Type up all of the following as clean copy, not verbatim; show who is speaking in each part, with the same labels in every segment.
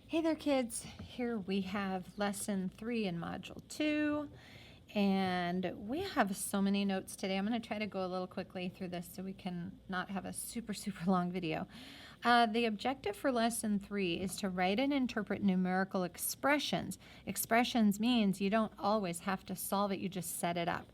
Speaker 1: Hey there, kids. Here we have lesson 3 in module 2, and we have so many notes today. I'm going to try to go a little quickly through this so we can not have a super long video. The objective for lesson 3 is to write and interpret numerical expressions. Expressions means you don't always have to solve it, you just set it up.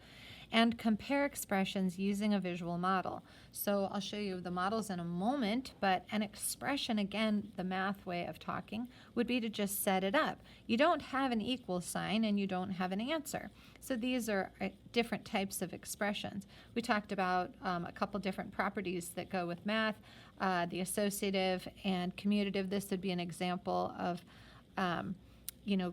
Speaker 1: And compare expressions using a visual model. So I'll show you the models in a moment, but an expression, again, the math way of talking, would be to just set it up. You don't have an equal sign and you don't have an answer. So these are different types of expressions. We talked about a couple different properties that go with math, the associative and commutative. This would be an example of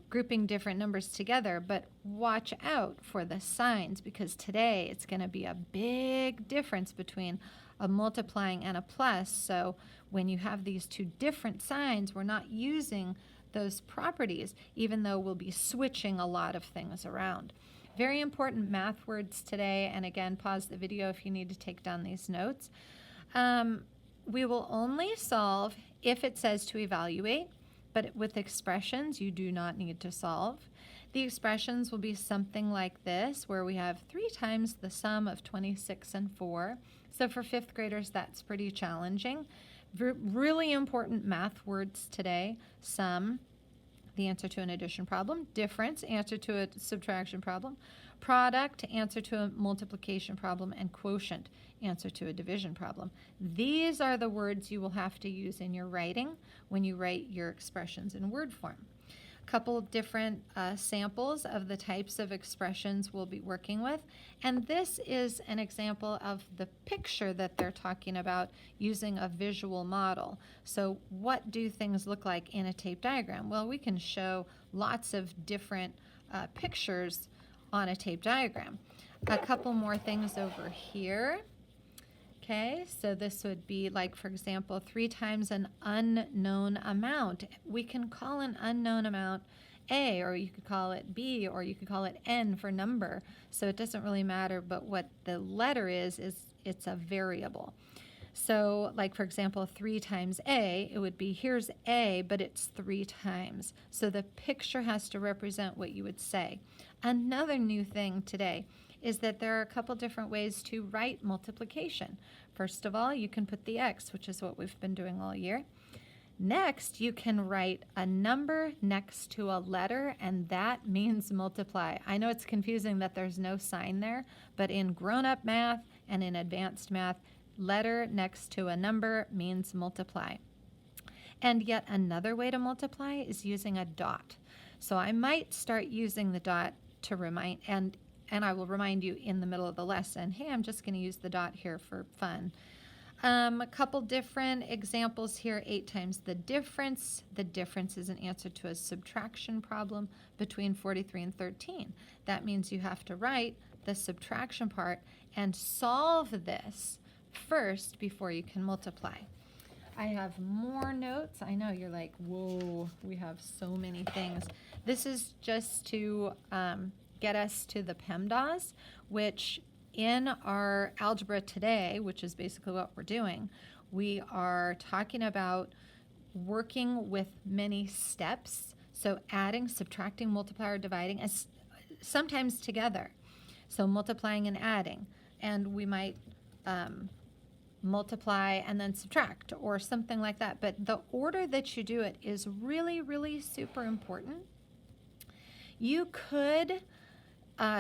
Speaker 1: grouping different numbers together, but watch out for the signs because today it's going to be a big difference between a multiplying and a plus. So when you have these two different signs, we're not using those properties, even though we'll be switching a lot of things around. Very important math words today, and again, pause the video if you need to take down these notes. We will only solve if it says to evaluate. But with expressions, you do not need to solve. The expressions will be something like this, where we have 3 times the sum of 26 and 4. So for 5th graders, that's pretty challenging. Really important math words today. Sum, the answer to an addition problem. Difference, answer to a subtraction problem. Product, answer to a multiplication problem. And quotient, answer to a division problem. These are the words you will have to use in your writing when you write your expressions in word form. A couple of different samples of the types of expressions we'll be working with. And this is an example of the picture that they're talking about using a visual model. So what do things look like in a tape diagram? Well, we can show lots of different pictures on a tape diagram. A couple more things over here. Okay, so this would be like, for example, 3 times an unknown amount. We can call an unknown amount A, or you could call it B, or you could call it N for number. So it doesn't really matter, but what the letter is it's a variable. So like, for example, 3 times A, it would be, here's A, but it's 3 times. So the picture has to represent what you would say. Another new thing today is that there are a couple different ways to write multiplication. First of all, you can put the X, which is what we've been doing all year. Next, you can write a number next to a letter, and that means multiply. I know it's confusing that there's no sign there, but in grown-up math and in advanced math, letter next to a number means multiply. And yet another way to multiply is using a dot. So I might start using the dot to remind, and I will remind you in the middle of the lesson, hey, I'm just going to use the dot here for fun. A couple different examples here. 8 times the difference. The difference is an answer to a subtraction problem between 43 and 13. That means you have to write the subtraction part and solve this first before you can multiply. I have more notes. I know you're like, whoa, we have so many things. This is just to get us to the PEMDAS, which in our algebra today, which is basically what we're doing, we are talking about working with many steps. So adding, subtracting, multiplying, or dividing, as sometimes together. So multiplying and adding. And we might multiply and then subtract or something like that. But the order that you do it is really super important. You could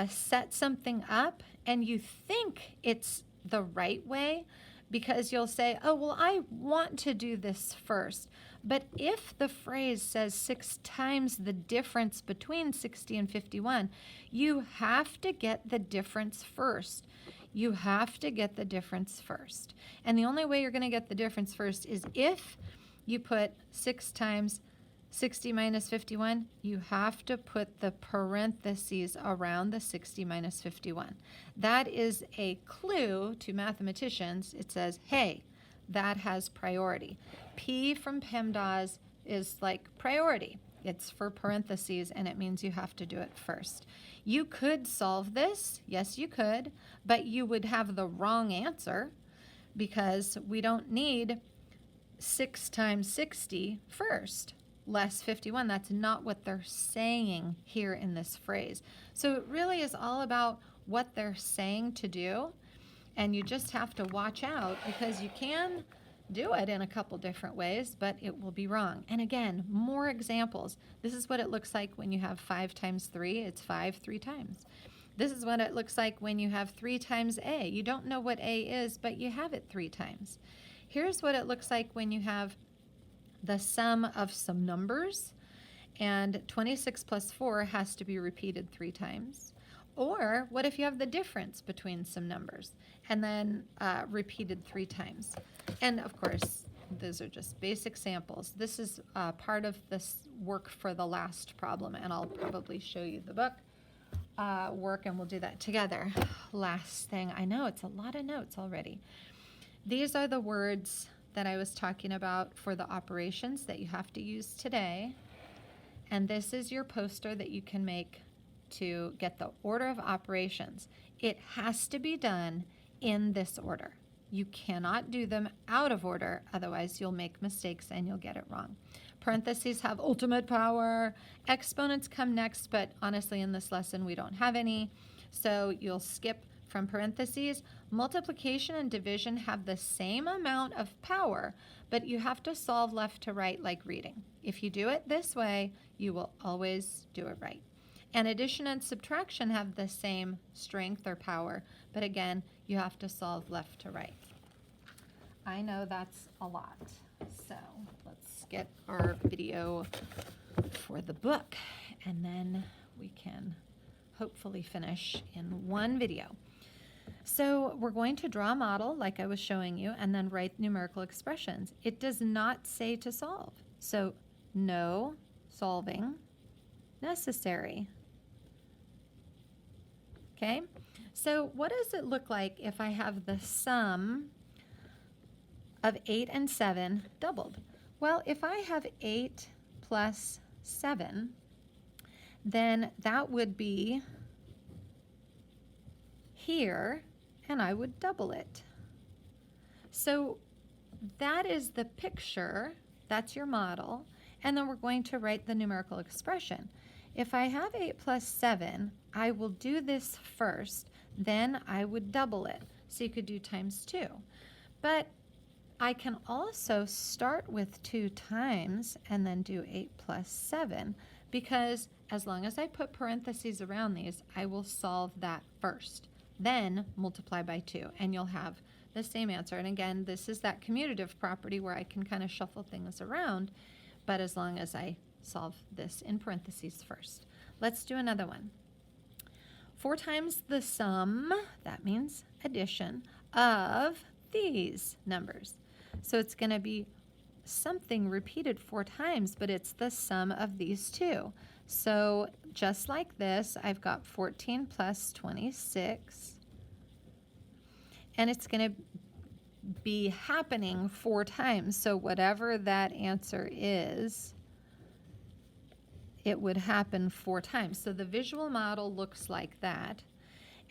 Speaker 1: set something up and you think it's the right way because you'll say, oh, well, I want to do this first. But if the phrase says 6 times the difference between 60 and 51, you have to get the difference first. You have to get the difference first. And the only way you're going to get the difference first is if you put 6 times 60 minus 51, you have to put the parentheses around the 60 minus 51. That is a clue to mathematicians. It says, hey, that has priority. P from PEMDAS is like priority. It's for parentheses, and it means you have to do it first. You could solve this. Yes, you could, but you would have the wrong answer because we don't need 6 times 60 first. less 51. That's not what they're saying here in this phrase. So it really is all about what they're saying to do, and you just have to watch out because you can do it in a couple different ways, but it will be wrong. And again, more examples. This is what it looks like when you have 5 times 3. It's 5 3 times. This is what it looks like when you have 3 times A. You don't know what A is, but you have it 3 times. Here's what it looks like when you have the sum of some numbers, and 26 plus 4 has to be repeated 3 times. Or what if you have the difference between some numbers and then repeated 3 times? And of course, those are just basic samples. This is part of this work for the last problem, and I'll probably show you the book work, and we'll do that together. Last thing, I know it's a lot of notes already. These are the words that I was talking about for the operations that you have to use today. And this is your poster that you can make to get the order of operations. It has to be done in this order. You cannot do them out of order, otherwise you'll make mistakes and you'll get it wrong. Parentheses have ultimate power. Exponents come next, but honestly in this lesson we don't have any, so you'll skip from parentheses. Multiplication and division have the same amount of power, but you have to solve left to right like reading. If you do it this way, you will always do it right. And addition and subtraction have the same strength or power, but again, you have to solve left to right. I know that's a lot, so let's get our video for the book, and then we can hopefully finish in one video. So we're going to draw a model like I was showing you, and then write numerical expressions. It does not say to solve, so no solving necessary. Okay, so what does it look like if I have the sum of 8 and 7 doubled? Well, if I have 8 plus 7, then that would be here, and I would double it. So that is the picture, that's your model, and then we're going to write the numerical expression. If I have 8 plus 7, I will do this first, then I would double it. So you could do times 2. But I can also start with 2 times and then do 8 plus 7, because as long as I put parentheses around these, I will solve that first. Then multiply by 2, and you'll have the same answer. And again, this is that commutative property where I can kind of shuffle things around, but as long as I solve this in parentheses first. Let's do another one. 4 times the sum, that means addition, of these numbers. So it's going to be something repeated 4 times, but it's the sum of these two. So just like this, I've got 14 plus 26, and it's going to be happening 4 times. So whatever that answer is, it would happen 4 times. So the visual model looks like that,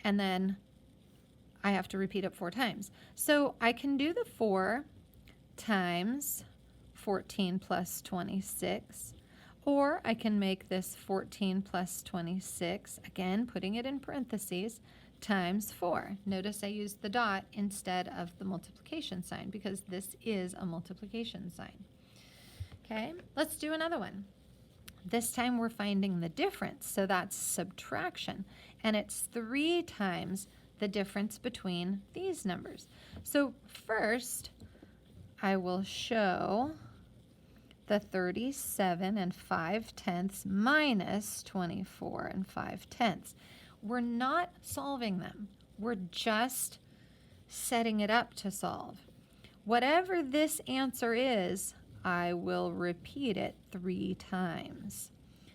Speaker 1: and then I have to repeat it 4 times. So I can do the 4 times 14 plus 26, or I can make this 14 plus 26, again putting it in parentheses, times 4. Notice I used the dot instead of the multiplication sign because this is a multiplication sign. Okay, let's do another one. This time we're finding the difference, so that's subtraction, and it's 3 times the difference between these numbers. So first, I will show the 37 and 5/10 minus 24 and 5/10. We're not solving them. We're just setting it up to solve. Whatever this answer is, I will repeat it 3 times.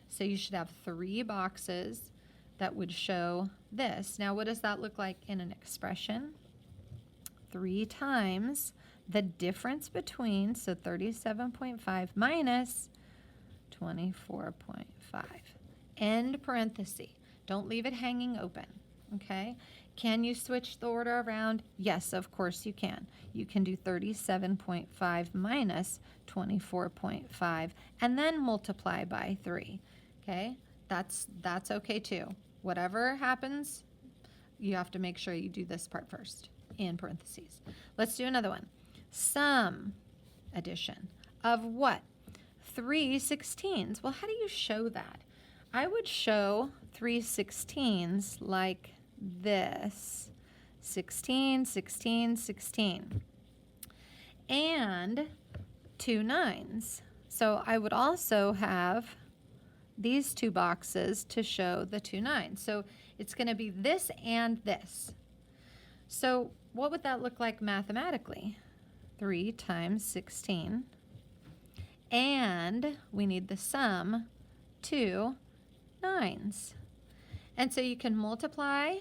Speaker 1: So you should have 3 boxes that would show this. Now, what does that look like in an expression? 3 times the difference between, so 37.5 minus 24.5. End parenthesis. Don't leave it hanging open, okay? Can you switch the order around? Yes, of course you can. You can do 37.5 minus 24.5 and then multiply by 3. Okay? That's okay too. Whatever happens, you have to make sure you do this part first in parentheses. Let's do another one. Sum addition of what? 3/16. Well, how do you show that? I would show 3/16 like this. 16, 16, 16. And 2 9s. So I would also have these 2 boxes to show the 2 9s. So it's going to be this and this. So what would that look like mathematically? 3 times 16. And we need the sum, 2 9s. And so you can multiply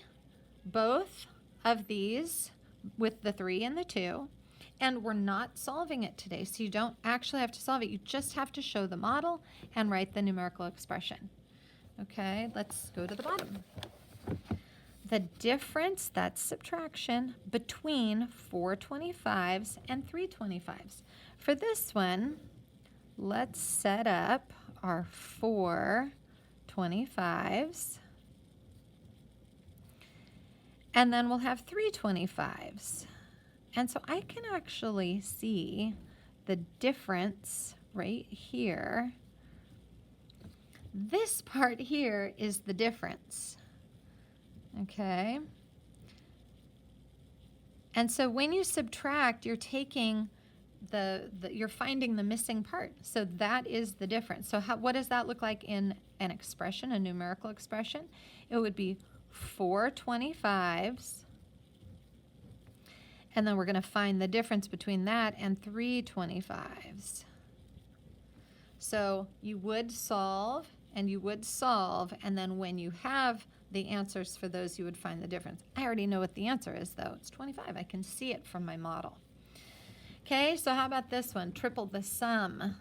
Speaker 1: both of these with the 3 and the 2. And we're not solving it today, so you don't actually have to solve it. You just have to show the model and write the numerical expression. Okay, let's go to the bottom. The difference, that's subtraction, between 4 25s and 3 25s. For this one, let's set up our 4 25s. And then we'll have 3 25s. And so I can actually see the difference right here. This part here is the difference. Okay? And so when you subtract, you're taking you're finding the missing part. So that is the difference. So what does that look like in an expression, a numerical expression? It would be 4 25s. And then we're going to find the difference between that and 3 25s. So you would solve, and you would solve, and then when you have the answers for those, you would find the difference. I already know what the answer is, though. It's 25. I can see it from my model. Okay, so how about this one? Triple the sum.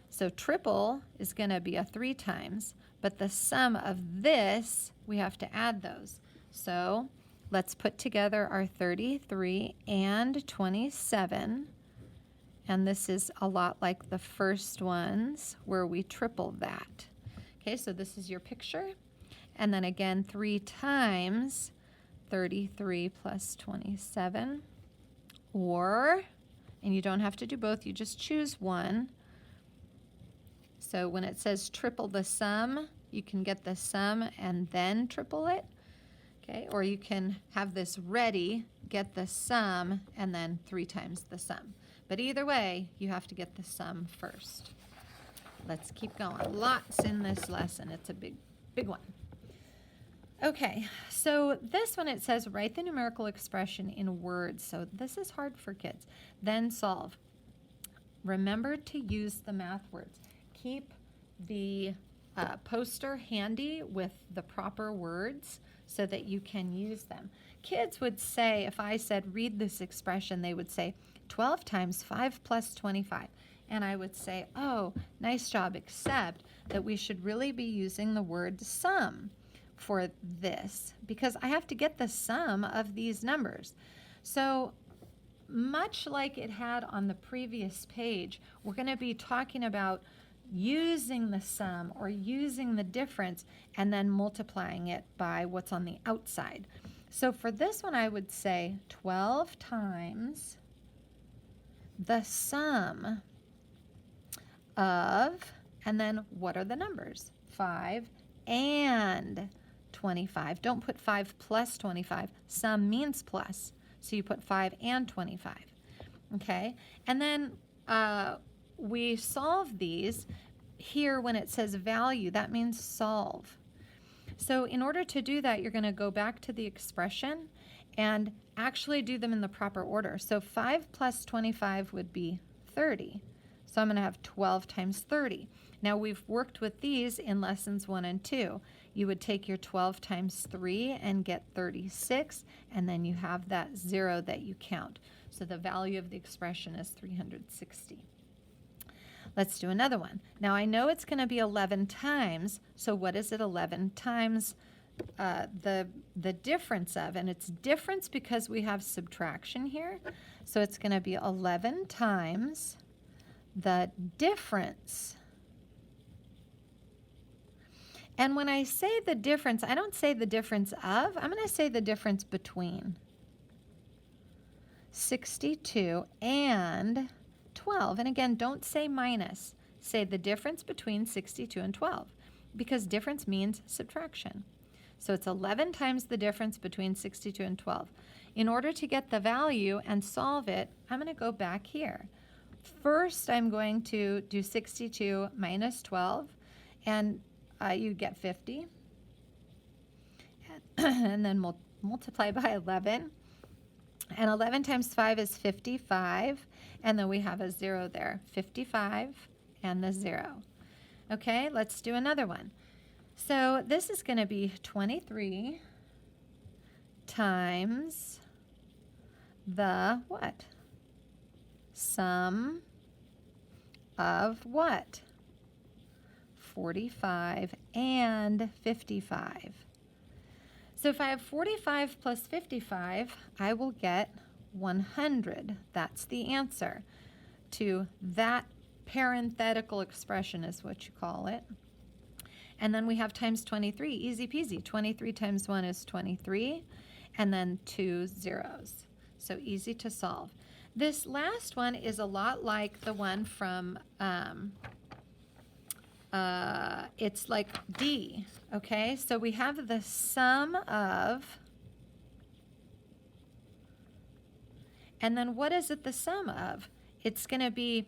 Speaker 1: So triple is going to be a 3 times, but the sum of this, we have to add those. So let's put together our 33 and 27. And this is a lot like the first ones where we tripled that. Okay, so this is your picture. And then again, 3 times 33 plus 27. Or, and you don't have to do both, you just choose one. So when it says triple the sum, you can get the sum and then triple it. Okay, or you can have this ready, get the sum, and then 3 times the sum. But either way, you have to get the sum first. Let's keep going. Lots in this lesson. It's a big one. Okay, so this one, it says write the numerical expression in words. So this is hard for kids. Then solve. Remember to use the math words. Keep the poster handy with the proper words so that you can use them. Kids would say, if I said read this expression, they would say 12 times 5 plus 25. And I would say, oh, nice job, except that we should really be using the word sum for this, because I have to get the sum of these numbers. So much like it had on the previous page, we're going to be talking about using the sum or using the difference and then multiplying it by what's on the outside. So for this one, I would say 12 times the sum of, and then what are the numbers? 5 and 25. Don't put 5 plus 25. Sum means plus. So you put 5 and 25. Okay? And then we solve these. Here, when it says value, that means solve. So in order to do that, you're going to go back to the expression and actually do them in the proper order. So 5 plus 25 would be 30. So I'm going to have 12 times 30. Now we've worked with these in lessons 1 and 2. You would take your 12 times 3 and get 36, and then you have that 0 that you count. So the value of the expression is 360. Let's do another one. Now I know it's going to be 11 times, so what is it 11 times the difference of, and it's difference because we have subtraction here. So it's going to be 11 times the difference. And when I say the difference, I don't say the difference of, I'm going to say the difference between 62 and 12. And again, don't say minus. Say the difference between 62 and 12, because difference means subtraction. So it's 11 times the difference between 62 and 12. In order to get the value and solve it, I'm going to go back here. First, I'm going to do 62 minus 12, and you get 50. And then we'll multiply by 11. And 11 times 5 is 55. And then we have a 0 there. 55 and the 0. Okay, let's do another one. So this is going to be 23 times the what? Sum of what? 45 and 55. So if I have 45 plus 55, I will get 100. That's the answer to that parenthetical expression is what you call it. And then we have times 23, easy peasy. 23 times 1 is 23, and then 2 zeros. So easy to solve. This last one is a lot like the one from, it's like D, okay? So we have the sum of, and then what is it the sum of? It's going to be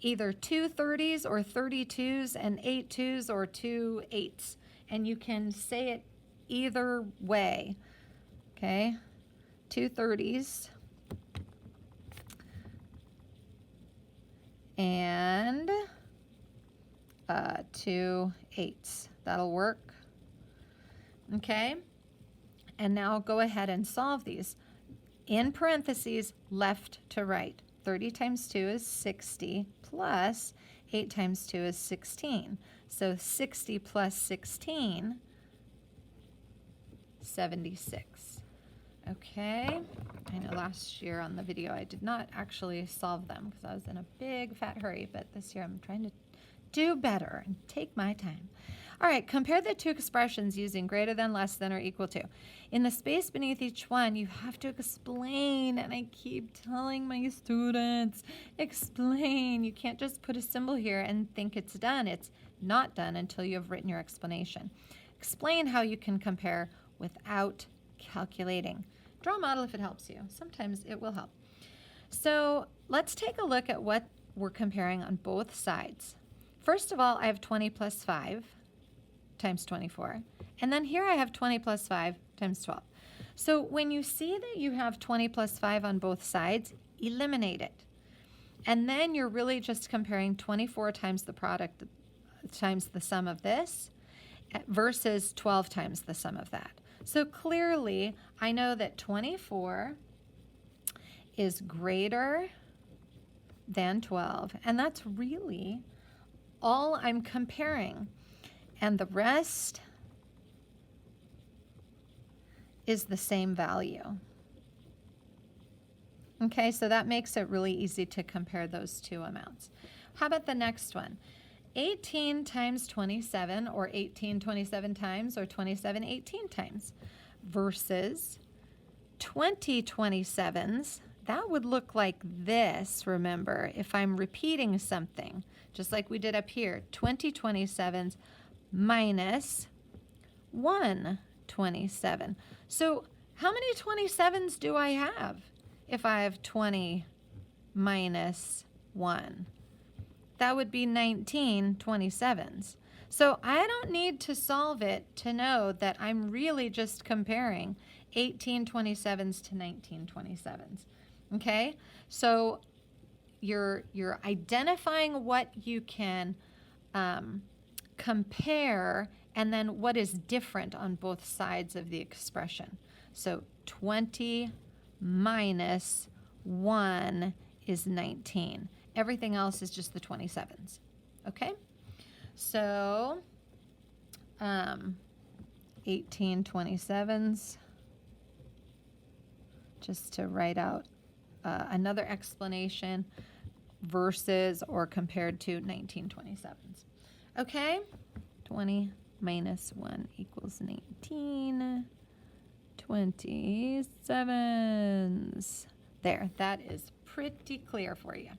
Speaker 1: either 2 30s or 32s and 8 2s or 2 8s. And you can say it either way, okay? 2 30s and 2 8s. That'll work, okay? And now go ahead and solve these. In parentheses, left to right. 30 times 2 is 60, plus 8 times 2 is 16. So 60 plus 16, 76. Okay, I know last year on the video I did not actually solve them because I was in a big fat hurry, but this year I'm trying to do better and take my time. All right, compare the two expressions using greater than, less than, or equal to. In the space beneath each one, you have to explain, and I keep telling my students, explain. You can't just put a symbol here and think it's done. It's not done until you have written your explanation. Explain how you can compare without calculating. Draw a model if it helps you. Sometimes it will help. So let's take a look at what we're comparing on both sides. First of all, I have 20 plus 5 times 24. And then here I have 20 plus 5 times 12. So when you see that you have 20 plus 5 on both sides, eliminate it. And then you're really just comparing 24 times the product times the sum of this versus 12 times the sum of that. So clearly, I know that 24 is greater than 12. And that's really all I'm comparing. And the rest is the same value. Okay, so that makes it really easy to compare those two amounts. How about the next one? 18 times 27, or 18 27 times, or 27 18 times, versus 20 27s. That would look like this, remember, if I'm repeating something, just like we did up here. 20 27s minus 1 27. So how many 27s do I have if I have 20 minus 1? That would be 19 27s. So I don't need to solve it to know that I'm really just comparing 18 27s to 19 27s. Okay? So you're identifying what you can compare, and then what is different on both sides of the expression. So 20 minus 1 is 19. Everything else is just the 27s. Okay? So 18/27s, just to write out another explanation versus or compared to 19/27s. Okay, 20 minus 1 equals 19/27s. There, that is pretty clear for you.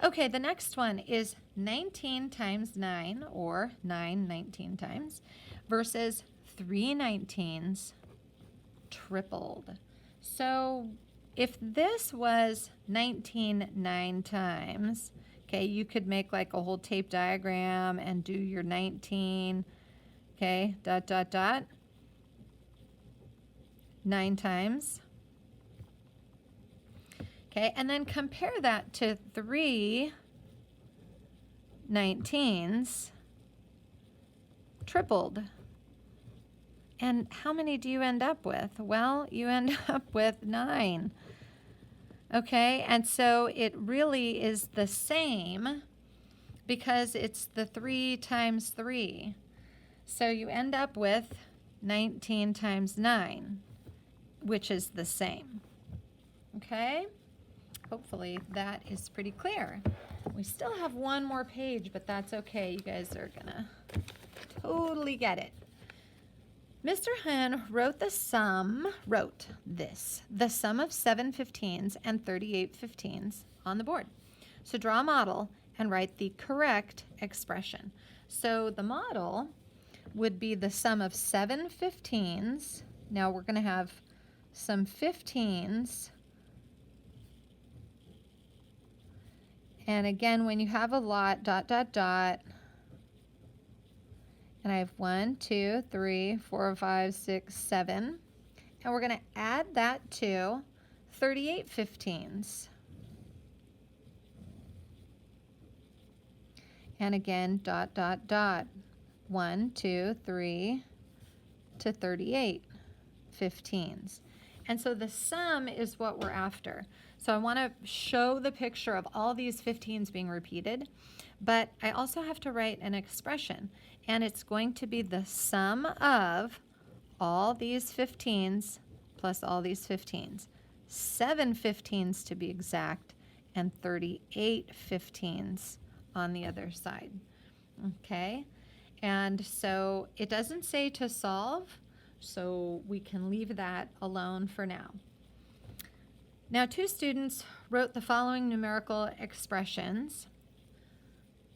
Speaker 1: Okay, the next one is 19 times 9, or 9 19 times, versus 3 19s tripled. So if this was 19 9 times, okay, you could make like a whole tape diagram and do your 19, okay, dot, dot, dot, 9 times. Okay, and then compare that to 3 19s tripled. And how many do you end up with? Well, you end up with 9. Okay, and so it really is the same because it's the 3 times 3. So you end up with 19 times 9, which is the same. Okay? Hopefully that is pretty clear. We still have one more page, but that's okay. You guys are gonna totally get it. Mr. Hun wrote the sum of 7 15s and 38 15s on the board. So draw a model and write the correct expression. So the model would be the sum of 7 15s. Now we're gonna have some 15s. And again, when you have a lot, dot, dot, dot, and I have 1, 2, 3, 4, 5, 6, 7, and we're going to add that to 38 15s. And again, dot, dot, dot, 1, 2, 3 to 38 15s. And so the sum is what we're after. So I want to show the picture of all these 15s being repeated, but I also have to write an expression, and it's going to be the sum of all these 15s plus all these 15s. 7 15s to be exact, and 38 15s on the other side. Okay? And so it doesn't say to solve, so we can leave that alone for now. Now, 2 students wrote the following numerical expressions.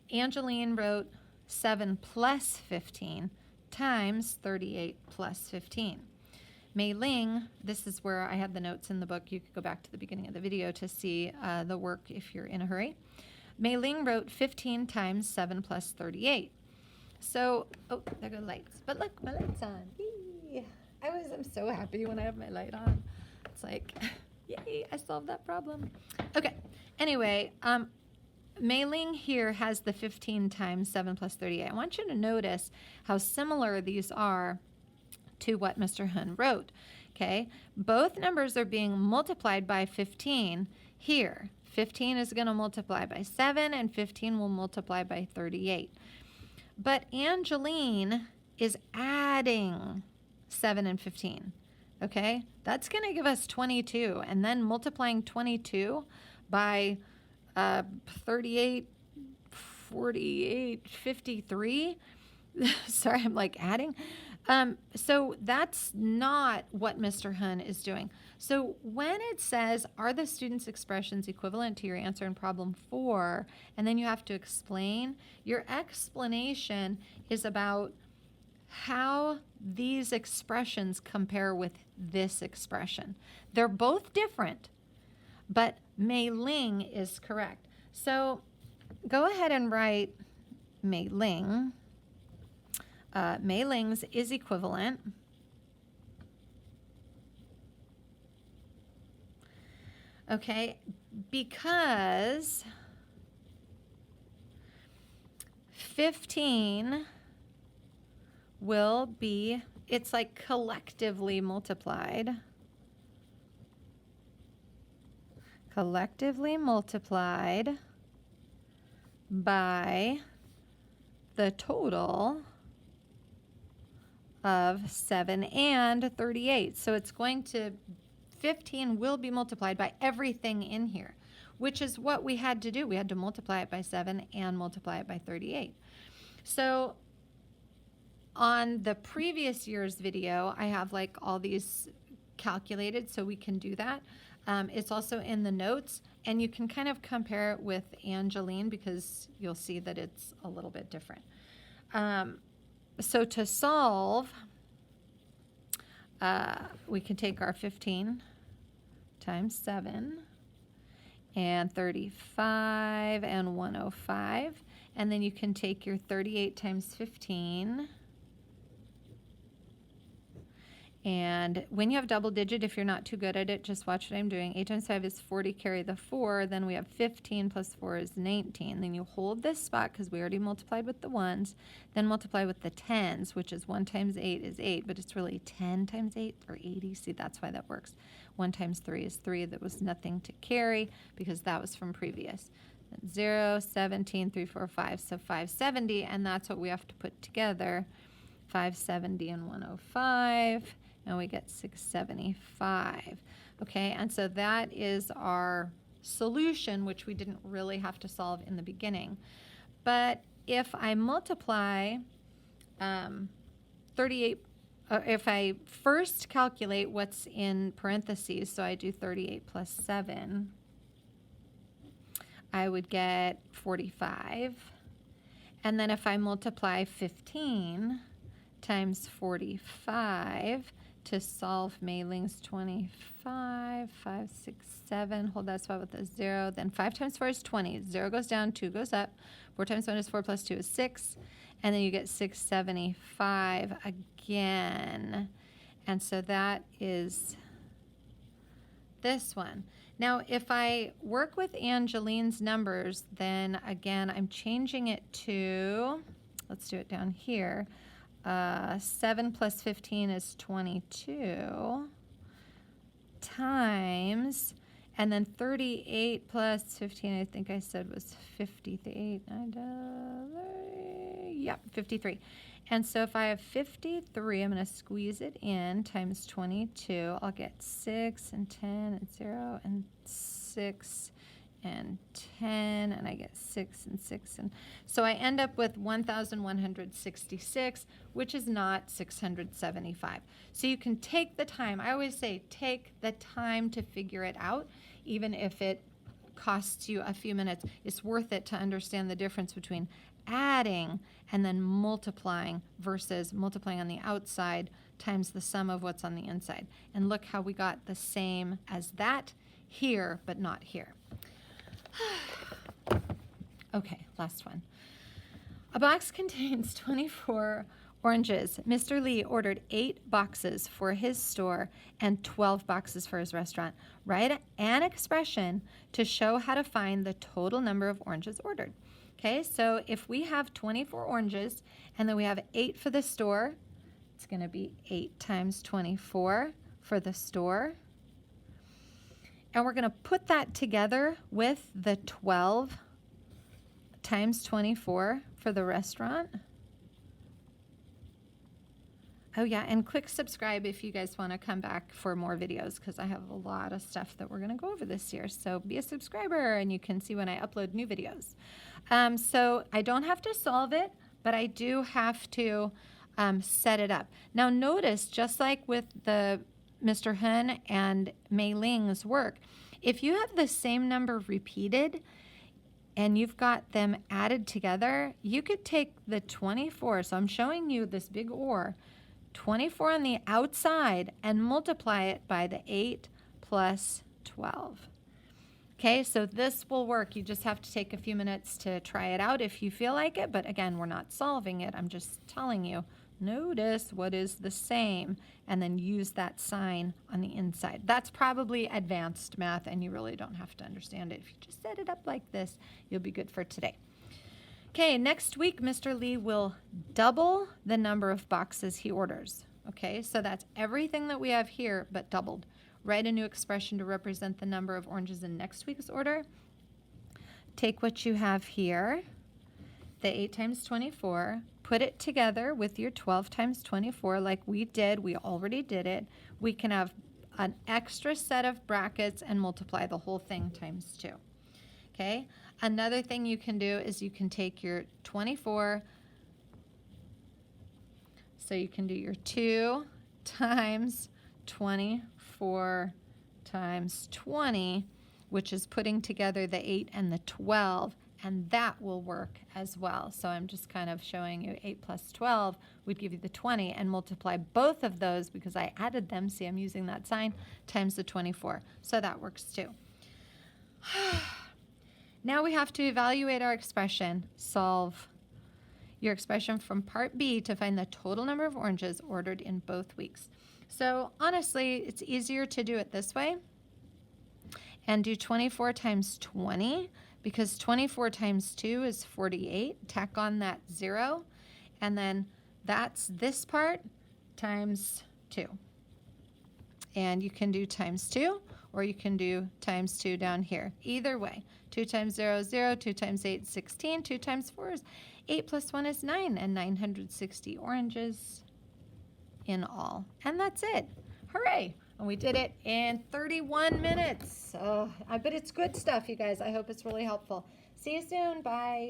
Speaker 1: Angeline wrote 7 plus 15 times 38 plus 15. Mei Ling, this is where I had the notes in the book. You could go back to the beginning of the video to see the work if you're in a hurry. Mei Ling wrote 15 times 7 plus 38. So, oh, there go the lights. But look, my light's on. Yay. I'm so happy when I have my light on. It's like, yay, I solved that problem. Okay, anyway, Mei Ling here has the 15 times 7 plus 38. I want you to notice how similar these are to what Mr. Hun wrote. Okay, both numbers are being multiplied by 15 here. 15 is going to multiply by 7, and 15 will multiply by 38. But Angeline is adding 7 and 15. Okay, that's going to give us 22, and then multiplying 22 by 38, 48, 53. Sorry, I'm like adding. So that's not what Mr. Hun is doing. So when it says, are the students' expressions equivalent to your answer in problem 4, and then you have to explain, your explanation is about how these expressions compare with this expression. They're both different, but Mei Ling is correct. So go ahead and write Mei Ling. Mei Ling's is equivalent. Okay, because 15 will be, it's like collectively multiplied. Collectively multiplied by the total of 7 and 38. So it's going to, 15 will be multiplied by everything in here, which is what we had to do. We had to multiply it by 7 and multiply it by 38. So on the previous year's video, I have like all these calculated, so we can do that. It's also in the notes, and you can kind of compare it with Angeline because you'll see that it's a little bit different. So to solve, we can take our 15 times 7 and 35 and 105, and then you can take your 38 times 15. And when you have double digit, if you're not too good at it, just watch what I'm doing. 8 times 5 is 40, carry the 4. Then we have 15 plus 4 is 19. Then you hold this spot because we already multiplied with the 1s. Then multiply with the 10s, which is 1 times 8 is 8, but it's really 10 times 8 or 80. See, that's why that works. 1 times 3 is 3. That was nothing to carry because that was from previous. 0, 17, 3, 4, 5. So 570, and that's what we have to put together. 570 and 105. And we get 675. Okay, and so that is our solution, which we didn't really have to solve in the beginning. But if I multiply 38, if I first calculate what's in parentheses, so I do 38 plus 7, I would get 45. And then if I multiply 15 times 45, to solve Mei Ling's 25, 5, 6, 7, hold that spot with a 0. Then 5 times 4 is 20. 0 goes down, 2 goes up. 4 times 1 is 4 plus 2 is 6. And then you get 675 again. And so that is this one. Now, if I work with Angeline's numbers, then again, I'm changing it to, let's do it down here. 7 plus 15 is 22 times, and then 38 plus 15, I think I said was 58. Yep, 53. And so if I have 53, I'm going to squeeze it in times 22. I'll get 6 and 10 and 0 and 6 and 10, and I get 6 and 6. And so I end up with 1,166, which is not 675. So you can take the time. I always say take the time to figure it out, even if it costs you a few minutes. It's worth it to understand the difference between adding and then multiplying versus multiplying on the outside times the sum of what's on the inside. And look how we got the same as that here, but not here. Okay, last one. A box contains 24 oranges. Mr. Lee ordered 8 boxes for his store and 12 boxes for his restaurant. Write an expression to show how to find the total number of oranges ordered. Okay, so if we have 24 oranges and then we have 8 for the store, it's going to be 8 times 24 for the store. And we're going to put that together with the 12 times 24 for the restaurant. Oh yeah, and click subscribe if you guys want to come back for more videos, because I have a lot of stuff that we're going to go over this year. So be a subscriber and you can see when I upload new videos. So I don't have to solve it, but I do have to set it up. Now notice, just like with the Mr. Hun and Mei Ling's work, if you have the same number repeated and you've got them added together, you could take the 24, so I'm showing you this big OR, 24 on the outside, and multiply it by the 8 plus 12. Okay, so this will work. You just have to take a few minutes to try it out if you feel like it, but again, we're not solving it. I'm just telling you. Notice what is the same, and then use that sign on the inside. That's probably advanced math, and you really don't have to understand it. If you just set it up like this, you'll be good for today. Okay, next week, Mr. Lee will double the number of boxes he orders. Okay, so that's everything that we have here, but doubled. Write a new expression to represent the number of oranges in next week's order. Take what you have here. the 8 times 24, put it together with your 12 times 24 like we did. We already did it. We can have an extra set of brackets and multiply the whole thing times 2. Okay? Another thing you can do is you can take your 24, so you can do your 2 times 24 times 20, which is putting together the 8 and the 12, and that will work as well. So I'm just kind of showing you 8 plus 12 would give you the 20, and multiply both of those because I added them, see I'm using that sign, times the 24. So that works too. Now we have to evaluate our expression. Solve your expression from part B to find the total number of oranges ordered in both weeks. So honestly, it's easier to do it this way and do 24 times 20, because 24 times 2 is 48. Tack on that 0, and then that's this part times 2. And you can do times 2, or you can do times 2 down here. Either way, 2 times 0 is 0, 2 times 8 is 16, 2 times 4 is 8 plus 1 is 9, and 960 oranges in all. And that's it. Hooray! And we did it in 31 minutes. I bet it's good stuff, you guys. I hope it's really helpful. See you soon. Bye.